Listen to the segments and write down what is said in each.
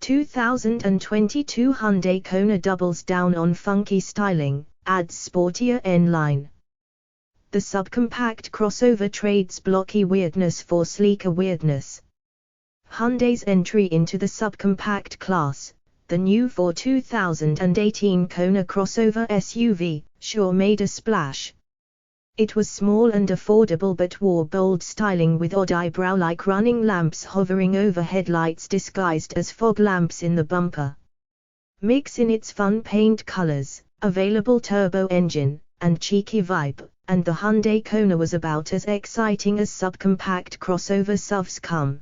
2022 Hyundai Kona doubles down on funky styling, adds Sportier N-line. The subcompact crossover trades blocky weirdness for sleeker weirdness. Hyundai's entry into the subcompact class, the new 2018 Kona crossover SUV, sure made a splash. It was small and affordable but wore bold styling with odd eyebrow-like running lamps hovering over headlights disguised as fog lamps in the bumper. Mix in its fun paint colors, available turbo engine, and cheeky vibe, and the Hyundai Kona was about as exciting as subcompact crossover SUVs come.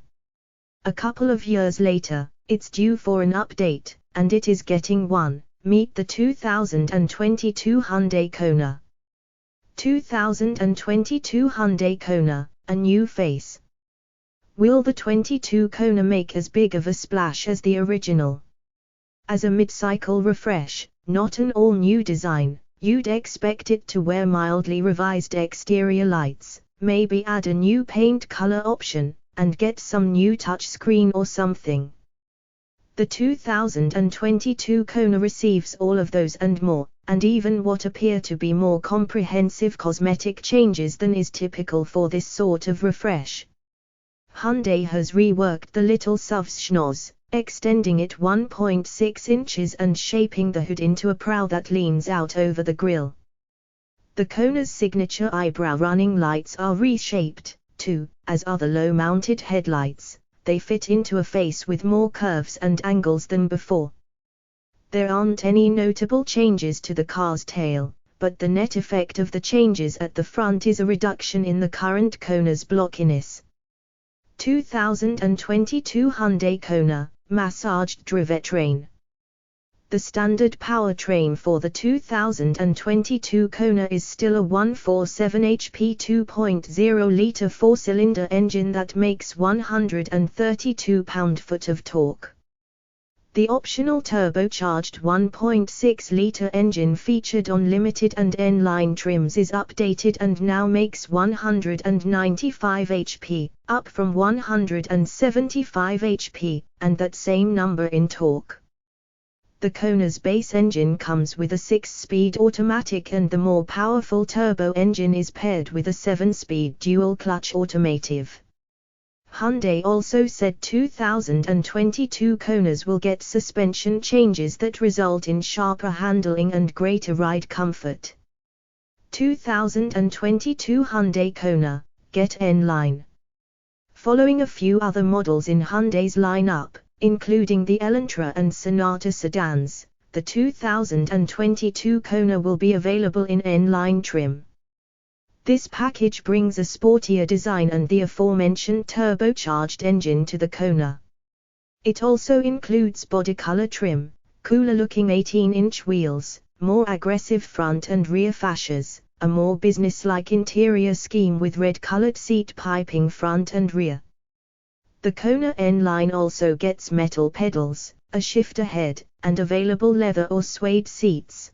A couple of years later, it's due for an update, and it is getting one. Meet the 2022 Hyundai Kona. 2022 Hyundai Kona, a new face. Will the 22 Kona make as big of a splash as the original? As a mid-cycle refresh, not an all-new design, you'd expect it to wear mildly revised exterior lights, maybe add a new paint color option, and get some new touchscreen or something. The 2022 Kona receives all of those and more, and even what appear to be more comprehensive cosmetic changes than is typical for this sort of refresh. Hyundai has reworked the little SUV's schnoz, extending it 1.6 inches and shaping the hood into a prow that leans out over the grille. The Kona's signature eyebrow running lights are reshaped, too, as are the low-mounted headlights. They fit into a face with more curves and angles than before. There aren't any notable changes to the car's tail, but the net effect of the changes at the front is a reduction in the current Kona's blockiness. 2022 Hyundai Kona, massaged drivetrain. The standard powertrain for the 2022 Kona is still a 147 HP 2.0-litre four-cylinder engine that makes 132 pound-foot of torque. The optional turbocharged 1.6-litre engine featured on limited and N-line trims is updated and now makes 195 HP, up from 175 HP, and that same number in torque. The Kona's base engine comes with a 6-speed automatic and the more powerful turbo engine is paired with a 7-speed dual-clutch automotive. Hyundai also said 2022 Konas will get suspension changes that result in sharper handling and greater ride comfort. 2022 Hyundai Kona, get N-line. Following a few other models in Hyundai's lineup, including the Elantra and Sonata sedans, the 2022 Kona will be available in N-line trim. This package brings a sportier design and the aforementioned turbocharged engine to the Kona. It also includes body color trim, cooler-looking 18-inch wheels, more aggressive front and rear fascias, a more business-like interior scheme with red-colored seat piping front and rear. The Kona N-line also gets metal pedals, a shifter head, and available leather or suede seats.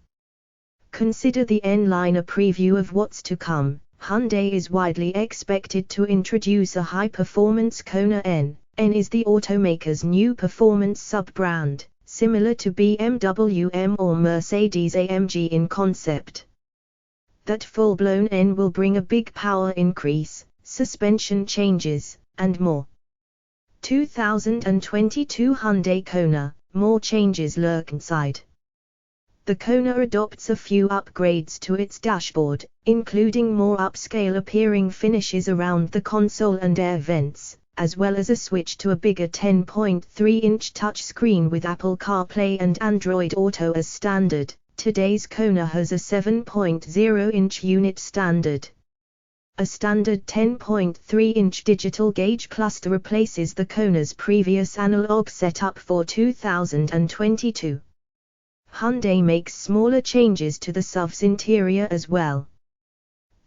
Consider the N-line a preview of what's to come. Hyundai is widely expected to introduce a high-performance Kona N. N is the automaker's new performance sub-brand, similar to BMW M or Mercedes-AMG in concept. That full-blown N will bring a big power increase, suspension changes, and more. 2022 Hyundai Kona, more changes lurk inside. The Kona adopts a few upgrades to its dashboard, including more upscale appearing finishes around the console and air vents, as well as a switch to a bigger 10.3-inch touchscreen with Apple CarPlay and Android Auto as standard. Today's Kona has a 7.0-inch unit standard. A standard 10.3-inch digital gauge cluster replaces the Kona's previous analog setup for 2022. Hyundai makes smaller changes to the SUV's interior as well.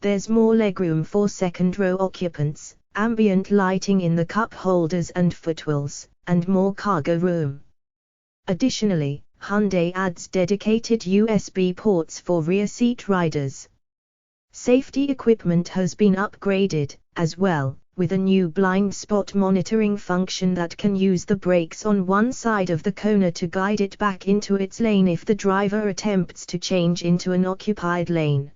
There's more legroom for second-row occupants, ambient lighting in the cup holders and footwells, and more cargo room. Additionally, Hyundai adds dedicated USB ports for rear seat riders. Safety equipment has been upgraded, as well, with a new blind spot monitoring function that can use the brakes on one side of the Kona to guide it back into its lane if the driver attempts to change into an occupied lane.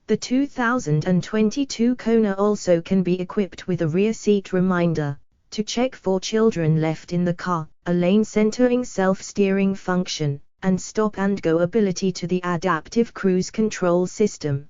The 2022 Kona also can be equipped with a rear seat reminder, to check for children left in the car, a lane centering self-steering function, and stop-and-go ability to the adaptive cruise control system.